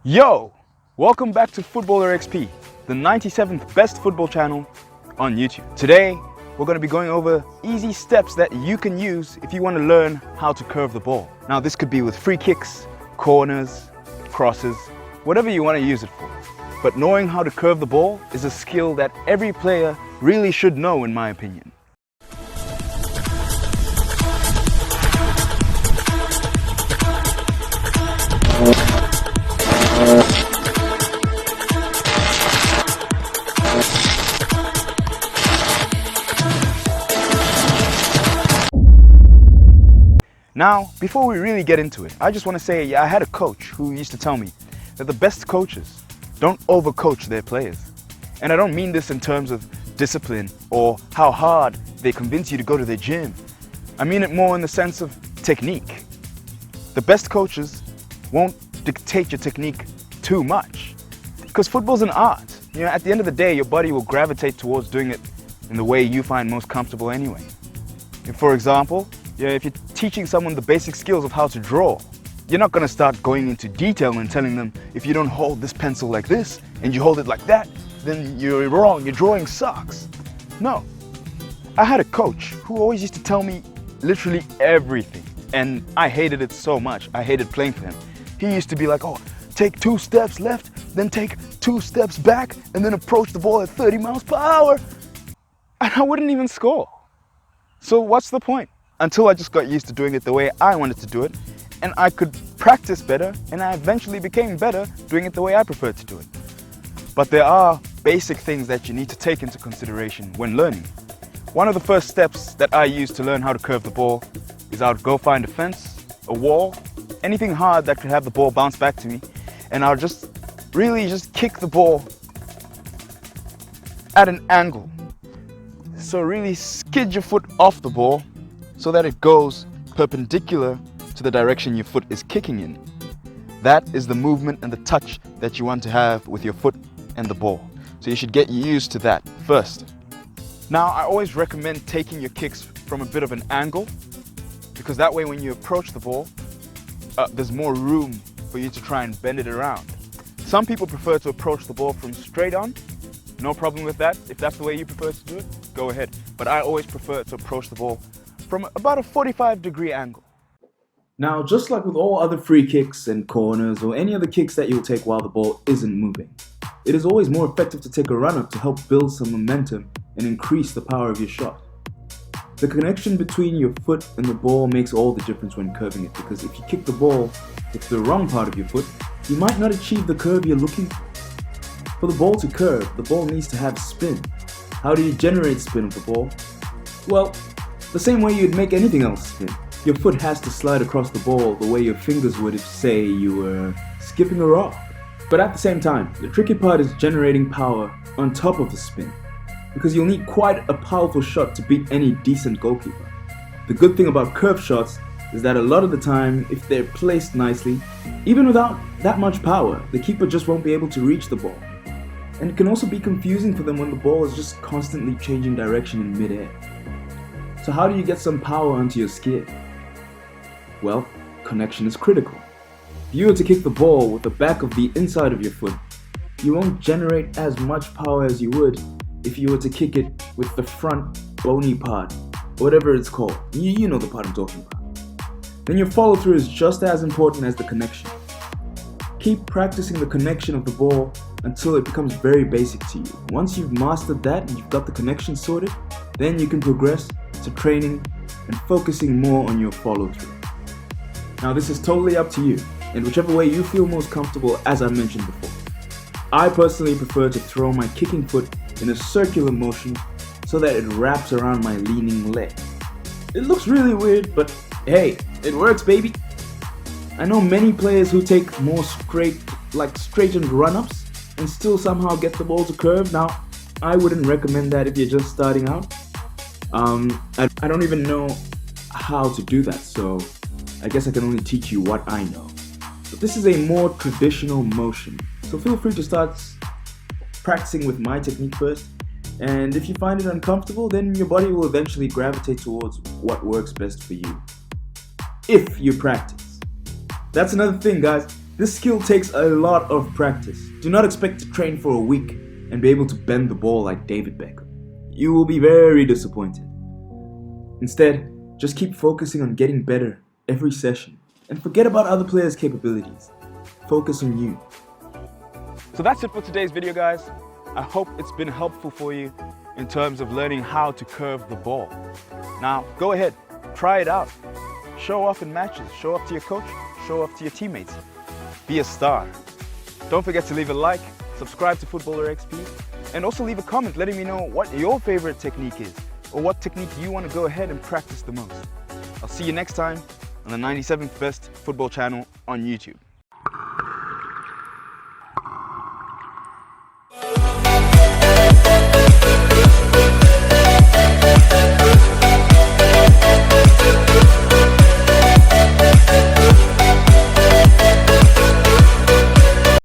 Yo! Welcome back to Footballer XP, the 97th best football channel on YouTube. Today, we're going to be going over easy steps that you can use if you want to learn how to curve the ball. Now, this could be with free kicks, corners, crosses, whatever you want to use it for. But knowing how to curve the ball is a skill that every player really should know, in my opinion. Now, before we really get into it, I just want to say I had a coach who used to tell me that the best coaches don't overcoach their players. And I don't mean this in terms of discipline or how hard they convince you to go to the gym. I mean it more in the sense of technique. The best coaches won't dictate your technique too much, because football's an art. You know, at the end of the day, your body will gravitate towards doing it in the way you find most comfortable anyway. For example, if you're teaching someone the basic skills of how to draw, you're not going to start going into detail and telling them, if you don't hold this pencil like this and you hold it like that, then you're wrong, your drawing sucks. No. I had a coach who always used to tell me literally everything, and I hated it so much. I hated playing for him. He used to be like, oh, take 2 steps left, then take 2 steps back, and then approach the ball at 30 miles per hour. And I wouldn't even score. So what's the point? Until I just got used to doing it the way I wanted to do it, and I could practice better, and I eventually became better doing it the way I preferred to do it. But there are basic things that you need to take into consideration when learning. One of the first steps that I use to learn how to curve the ball is I would go find a fence, a wall, anything hard that could have the ball bounce back to me, and I'll just kick the ball at an angle. So really skid your foot off the ball so that it goes perpendicular to the direction your foot is kicking in. That is the movement and the touch that you want to have with your foot and the ball. So you should get used to that first. Now, I always recommend taking your kicks from a bit of an angle, because that way when you approach the ball, there's more room for you to try and bend it around. Some people prefer to approach the ball from straight on. No problem with that. If that's the way you prefer to do it, go ahead. But I always prefer to approach the ball from about a 45-degree angle. Now, just like with all other free kicks and corners or any other kicks that you'll take while the ball isn't moving, it is always more effective to take a run-up to help build some momentum and increase the power of your shot. The connection between your foot and the ball makes all the difference when curving it, because if you kick the ball with the wrong part of your foot, you might not achieve the curve you're looking for. For the ball to curve, the ball needs to have spin. How do you generate spin of the ball? Well, the same way you'd make anything else spin. Your foot has to slide across the ball the way your fingers would if, say, you were skipping a rock. But at the same time, the tricky part is generating power on top of the spin, because you'll need quite a powerful shot to beat any decent goalkeeper. The good thing about curved shots is that a lot of the time, if they're placed nicely, even without that much power, the keeper just won't be able to reach the ball. And it can also be confusing for them when the ball is just constantly changing direction in mid-air. So how do you get some power onto your skid? Well, connection is critical. If you were to kick the ball with the back of the inside of your foot, you won't generate as much power as you would if you were to kick it with the front bony part, or whatever it's called. You know the part I'm talking about. Then your follow through is just as important as the connection. Keep practicing the connection of the ball until it becomes very basic to you. Once you've mastered that and you've got the connection sorted, then you can progress to training and focusing more on your follow through. Now, this is totally up to you, and whichever way you feel most comfortable, as I mentioned before. I personally prefer to throw my kicking foot in a circular motion so that it wraps around my leaning leg. It looks really weird, but hey, it works, baby. I know many players who take more straightened run-ups and still somehow get the ball to curve. Now, I wouldn't recommend that if you're just starting out. I don't even know how to do that, so I guess I can only teach you what I know. But this is a more traditional motion, so feel free to start practicing with my technique first, and if you find it uncomfortable, then your body will eventually gravitate towards what works best for you, if you practice. That's another thing, guys. This skill takes a lot of practice. Do not expect to train for a week and be able to bend the ball like David Beckham. You will be very disappointed. Instead, just keep focusing on getting better every session and forget about other players' capabilities. Focus on you. So that's it for today's video, guys. I hope it's been helpful for you in terms of learning how to curve the ball. Now, go ahead, try it out. Show off in matches, show off to your coach, show off to your teammates. Be a star. Don't forget to leave a like, subscribe to Footballer XP, and also leave a comment letting me know what your favorite technique is, or what technique you want to go ahead and practice the most. I'll see you next time on the 97th Best Football channel on YouTube.